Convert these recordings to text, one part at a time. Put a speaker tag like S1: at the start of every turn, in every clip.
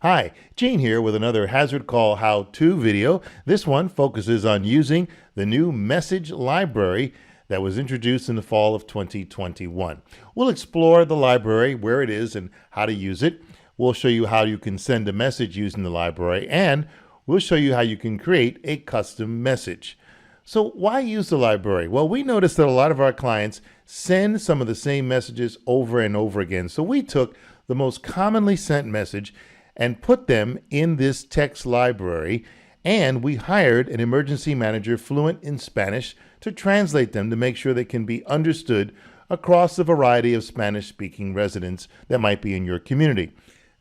S1: Hi, Gene here with another Hazard Call how-to video. This one focuses on using the new message library that was introduced in the fall of 2021. We'll explore the library, where it is and how to use it. We'll show you how you can send a message using the library, and we'll show you how you can create a custom message. So why use the library? Well, we noticed that a lot of our clients send some of the same messages over and over again. So we took the most commonly sent message and put them in this text library, and we hired an emergency manager fluent in Spanish to translate them to make sure they can be understood across a variety of Spanish-speaking residents that might be in your community.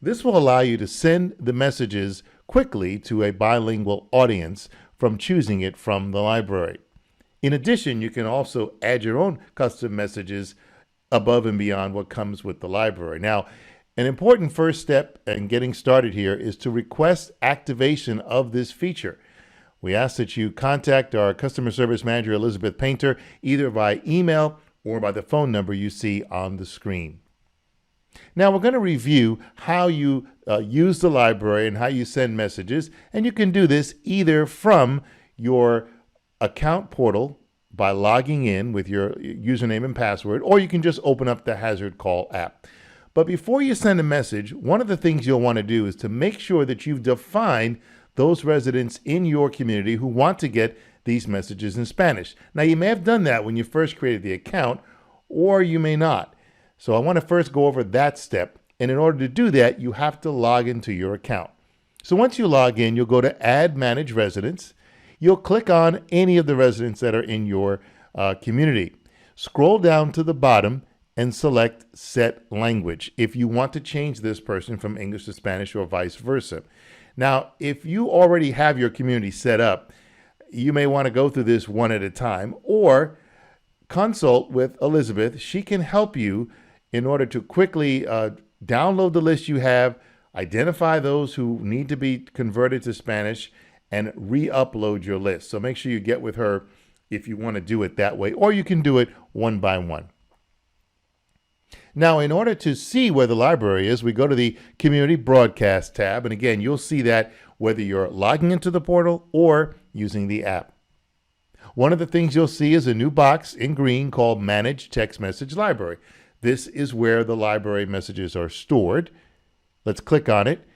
S1: This will allow you to send the messages quickly to a bilingual audience from choosing it from the library. In addition, you can also add your own custom messages above and beyond what comes with the library. Now, an important first step in getting started here is to request activation of this feature. We ask that you contact our customer service manager, Elizabeth Painter, either by email or by the phone number you see on the screen. Now we're going to review how you use the library and how you send messages, and you can do this either from your account portal by logging in with your username and password, or you can just open up the HazardCall app. But before you send a message, one of the things you'll want to do is to make sure that you've defined those residents in your community who want to get these messages in Spanish. Now, you may have done that when you first created the account, or you may not. So I want to first go over that step. And in order to do that, you have to log into your account. So once you log in, you'll go to Add Manage Residents. You'll click on any of the residents that are in your community. Scroll down to the bottom and select Set Language if you want to change this person from English to Spanish or vice versa. Now, if you already have your community set up, you may want to go through this one at a time or consult with Elizabeth. She can help you in order to quickly download the list you have, identify those who need to be converted to Spanish, and re-upload your list. So make sure you get with her if you want to do it that way, or you can do it one by one. Now, in order to see where the library is, we go to the Community Broadcast tab. And again, you'll see that whether you're logging into the portal or using the app. One of the things you'll see is a new box in green called Manage Text Message Library. This is where the library messages are stored. Let's click on it,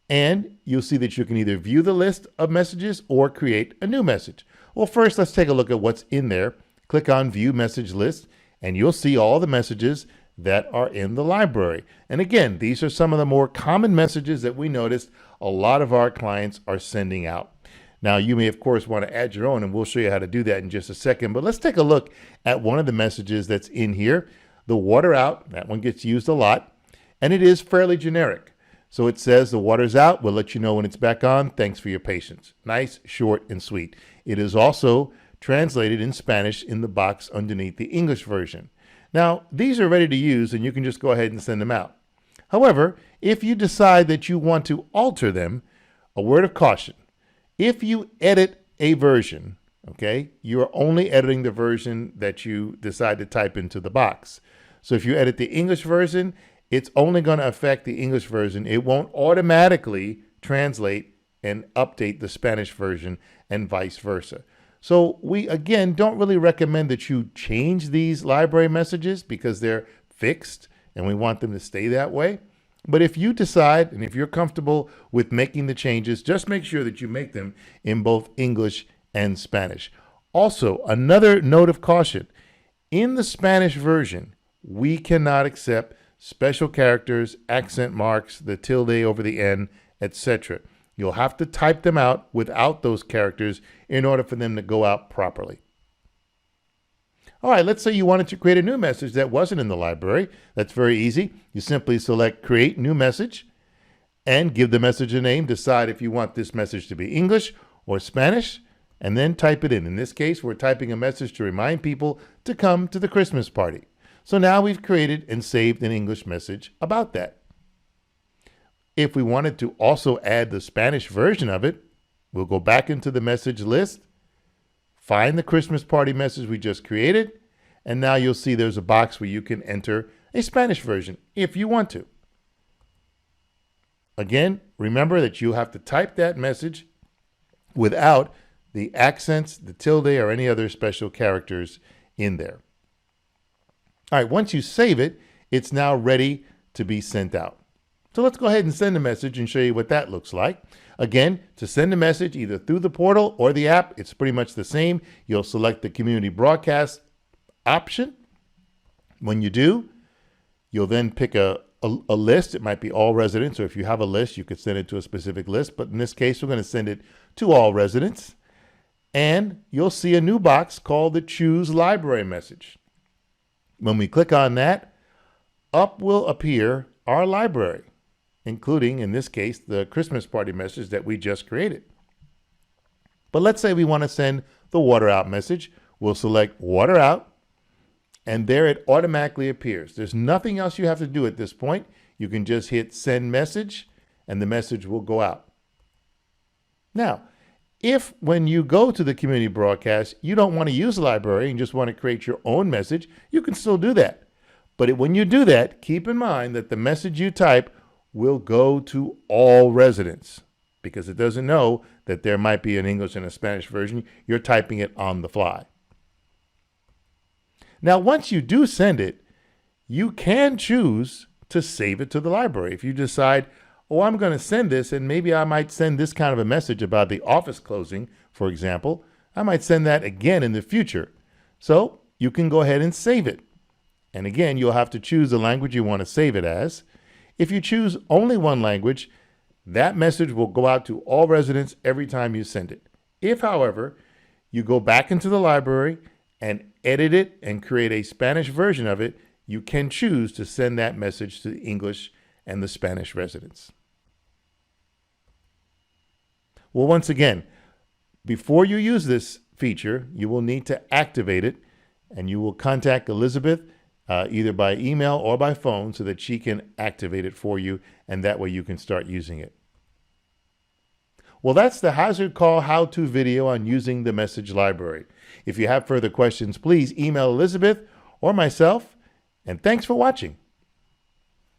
S1: and you'll see that you can either view the list of messages or create a new message. Well, first, let's take a look at what's in there. Click on View Message List, and you'll see all the messages that are in the library. And again, these are some of the more common messages that we noticed a lot of our clients are sending out. Now, you may, of course, want to add your own, and we'll show you how to do that in just a second. But let's take a look at one of the messages that's in here. The water out, that one gets used a lot, and it is fairly generic. So it says the water's out. We'll let you know when it's back on. Thanks for your patience. Nice, short, and sweet. It is also translated in Spanish in the box underneath the English version. Now, these are ready to use, and you can just go ahead and send them out. However, if you decide that you want to alter them, a word of caution. If you edit a version, okay, you are only editing the version that you decide to type into the box. So if you edit the English version, it's only going to affect the English version. It won't automatically translate and update the Spanish version and vice versa. So we, again, don't really recommend that you change these library messages because they're fixed and we want them to stay that way. But if you decide, and if you're comfortable with making the changes, just make sure that you make them in both English and Spanish. Also, another note of caution, in the Spanish version, we cannot accept special characters, accent marks, the tilde over the N, etc. You'll have to type them out without those characters in order for them to go out properly. All right, let's say you wanted to create a new message that wasn't in the library. That's very easy. You simply select Create New Message and give the message a name. Decide if you want this message to be English or Spanish, and then type it in. In this case, we're typing a message to remind people to come to the Christmas party. So now we've created and saved an English message about that. If we wanted to also add the Spanish version of it, we'll go back into the message list, find the Christmas party message we just created, and now you'll see there's a box where you can enter a Spanish version if you want to. Again, remember that you have to type that message without the accents, the tilde, or any other special characters in there. All right, once you save it, it's now ready to be sent out. So let's go ahead and send a message and show you what that looks like. Again, to send a message either through the portal or the app, it's pretty much the same. You'll select the community broadcast option. When you do, you'll then pick a list. It might be all residents, or if you have a list, you could send it to a specific list. But in this case, we're going to send it to all residents. And you'll see a new box called the Choose Library message. When we click on that, up will appear our library, including, in this case, the Christmas party message that we just created. But let's say we want to send the water out message. We'll select water out, and there it automatically appears. There's nothing else you have to do at this point. You can just hit send message, and the message will go out. Now, if when you go to the community broadcast, you don't want to use the library and just want to create your own message, you can still do that. But when you do that, keep in mind that the message you type will go to all residents because it doesn't know that there might be an English and a Spanish version. You're typing it on the fly. Now, once you do send it, you can choose to save it to the library. If you decide, oh, I'm going to send this, and maybe I might send this kind of a message about the office closing, for example, I might send that again in the future. So you can go ahead and save it. And again, you'll have to choose the language you want to save it as. If you choose only one language, that message will go out to all residents every time you send it. If, however, you go back into the library and edit it and create a Spanish version of it, you can choose to send that message to the English and the Spanish residents. Well, once again, before you use this feature, you will need to activate it, and you will contact Elizabeth either by email or by phone so that she can activate it for you, and that way you can start using it. Well, that's the HazardCall how-to video on using the message library. If you have further questions, please email Elizabeth or myself, and thanks for watching.